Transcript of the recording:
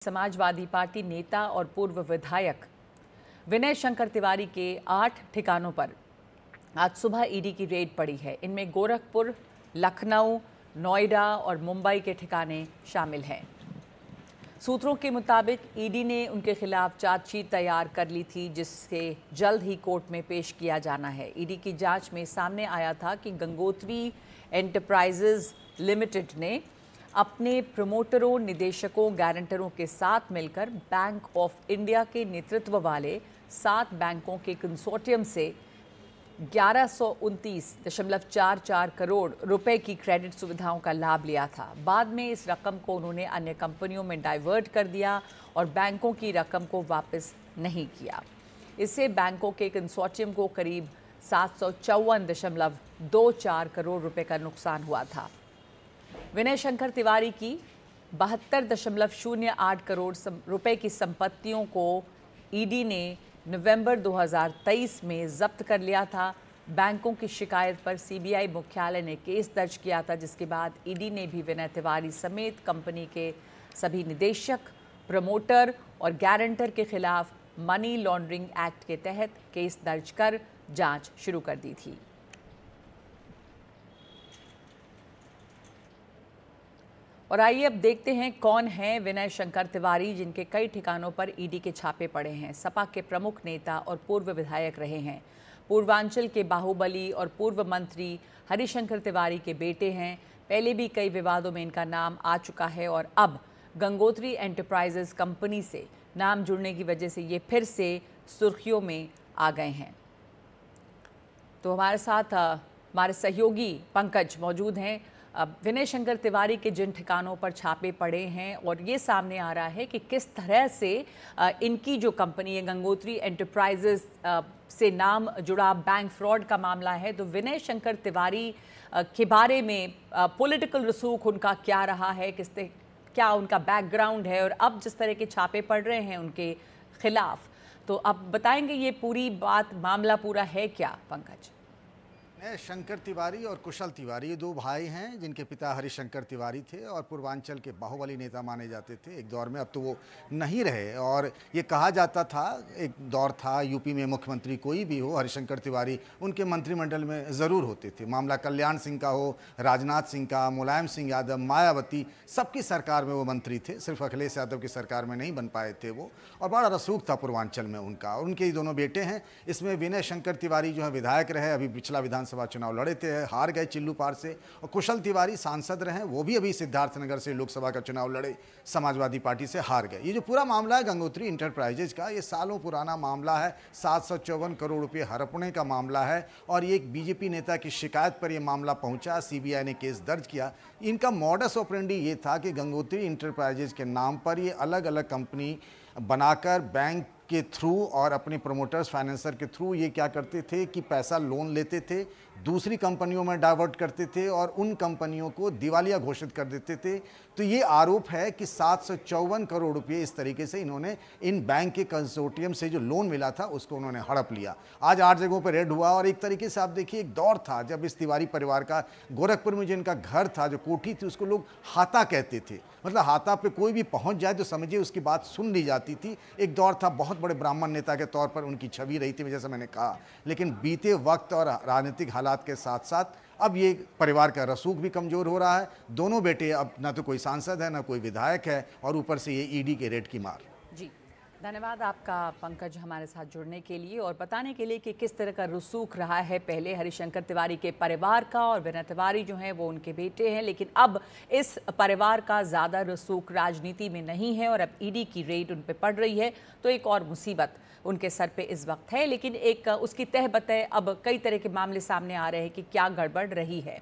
Samajwadi party नेता और पूर्व विधायक विनय शंकर तिवारी के 8 ठिकानों पर आज सुबह ईडी की रेड पड़ी है। इनमें गोरखपुर, लखनऊ, नोएडा और मुंबई के ठिकाने शामिल हैं। सूत्रों के मुताबिक ईडी ने उनके खिलाफ चार्जशीट तैयार कर ली थी, जिससे जल्द ही कोर्ट में पेश किया जाना है। ईडी की जांच में सामने आया था कि गंगोत्री एंटरप्राइजेज लिमिटेड ने अपने प्रमोटरों, निदेशकों, गारंटरों के साथ मिलकर बैंक ऑफ इंडिया के नेतृत्व वाले 7 बैंकों के कंसोर्टियम से 1129.44 करोड़ रुपए की क्रेडिट सुविधाओं का लाभ लिया था। बाद में इस रकम को उन्होंने अन्य कंपनियों में डाइवर्ट कर दिया और बैंकों की रकम को वापस नहीं किया। इससे बैंकों के कंसोर्टियम को करीब 754.24 करोड़ रुपए का नुकसान हुआ था। विनय शंकर तिवारी की 72.08 करोड़ रुपए की संपत्तियों को ईडी ने नवंबर 2023 में जब्त कर लिया था। बैंकों की शिकायत पर सीबीआई मुख्यालय ने केस दर्ज किया था, जिसके बाद ईडी ने भी विनय तिवारी समेत कंपनी के सभी निदेशक, प्रमोटर और गारंटर के खिलाफ मनी लॉन्ड्रिंग एक्ट के तहत केस दर्ज कर जांच शुरू कर दी थी। और आइए अब देखते हैं कौन है विनय शंकर तिवारी, जिनके कई ठिकानों पर ईडी के छापे पड़े हैं। सपा के प्रमुख नेता और पूर्व विधायक रहे हैं। पूर्वांचल के बाहुबली और पूर्व मंत्री हरिशंकर तिवारी के बेटे हैं। पहले भी कई विवादों में इनका नाम आ चुका है और अब गंगोत्री एंटरप्राइजेज कंपनी से नाम जुड़ने की वजह से ये फिर से सुर्खियों में आ गए हैं। तो हमारे साथ हमारे सहयोगी पंकज मौजूद हैं। विनय शंकर तिवारी के जिन ठिकानों पर छापे पड़े हैं और ये सामने आ रहा है कि किस तरह से इनकी जो कंपनी है गंगोत्री एंटरप्राइजेज से नाम जुड़ा बैंक फ्रॉड का मामला है। तो विनय शंकर तिवारी के बारे में पॉलिटिकल रसूख उनका क्या रहा है, क्या उनका बैकग्राउंड है और अब जिस तरह के छापे पड़ रहे हैं उनके खिलाफ, तो अब बताएंगे ये पूरी बात, मामला पूरा है क्या पंकज? शंकर तिवारी और कुशल तिवारी ये 2 भाई हैं, जिनके पिता हरिशंकर तिवारी थे और पूर्वांचल के बाहुबली नेता माने जाते थे एक दौर में। अब तो वो नहीं रहे और ये कहा जाता था, एक दौर था यूपी में मुख्यमंत्री कोई भी हो, हरिशंकर तिवारी उनके मंत्रिमंडल में ज़रूर होते थे। मामला कल्याण सिंह का हो, राजनाथ सिंह का, मुलायम सिंह यादव, मायावती, सबकी सरकार में वो मंत्री थे। सिर्फ अखिलेश यादव की सरकार में नहीं बन पाए थे वो, और बड़ा रसूख था पूर्वांचल में उनका। उनके ही दोनों बेटे हैं। इसमें विनय शंकर तिवारी जो है विधायक रहे, अभी पिछला विधानसभा चुनाव लड़े थे, हार गए चिल्लू पार से। और कुशल तिवारी सांसद रहे, वो भी अभी सिद्धार्थनगर से लोकसभा का चुनाव लड़े, समाजवादी पार्टी से हार गए। ये जो पूरा मामला है गंगोत्री इंटरप्राइजेज का, ये सालों पुराना मामला है। 754 करोड़ रुपए हड़पने का मामला है और ये एक बीजेपी नेता की शिकायत पर यह मामला पहुंचा। सीबीआई ने केस दर्ज किया। इनका मॉडस ऑपरेंडी ये था कि गंगोत्री इंटरप्राइजेज के नाम पर ये अलग अलग कंपनी बनाकर बैंक के थ्रू और अपने प्रोमोटर्स, फाइनेंसर के थ्रू ये क्या करते थे कि पैसा लोन लेते थे, दूसरी कंपनियों में डाइवर्ट करते थे और उन कंपनियों को दिवालिया घोषित कर देते थे। तो ये आरोप है कि 754 करोड़ रुपए इस तरीके से इन्होंने इन बैंक के कंसोर्टियम से जो लोन मिला था उसको उन्होंने हड़प लिया। आज 8 जगहों पर रेड हुआ और एक तरीके से आप देखिए, एक दौर था जब इस तिवारी परिवार का गोरखपुर में जिनका घर था, जो कोठी थी, उसको लोग हाता कहते थे। मतलब हाता पे कोई भी पहुंच जाए तो समझिए उसकी बात सुन ली जाती थी। एक दौर था, बहुत बड़े ब्राह्मण नेता के तौर पर उनकी छवि रही थी, जैसा मैंने कहा। लेकिन बीते वक्त और राजनीतिक हालात के साथ साथ अब ये परिवार का रसूख भी कमज़ोर हो रहा है। दोनों बेटे अब ना तो कोई सांसद है, ना कोई विधायक है, और ऊपर से ये ईडी के रेड की मार। जी, धन्यवाद आपका पंकज, हमारे साथ जुड़ने के लिए और बताने के लिए कि किस तरह का रसूख रहा है पहले हरिशंकर तिवारी के परिवार का। और विनय तिवारी जो हैं वो उनके बेटे हैं, लेकिन अब इस परिवार का ज़्यादा रसूख राजनीति में नहीं है और अब ईडी की रेड उन पर पड़ रही है, तो एक और मुसीबत उनके सर पे इस वक्त है। लेकिन एक उसकी तह बतह अब कई तरह के मामले सामने आ रहे हैं कि क्या गड़बड़ रही है।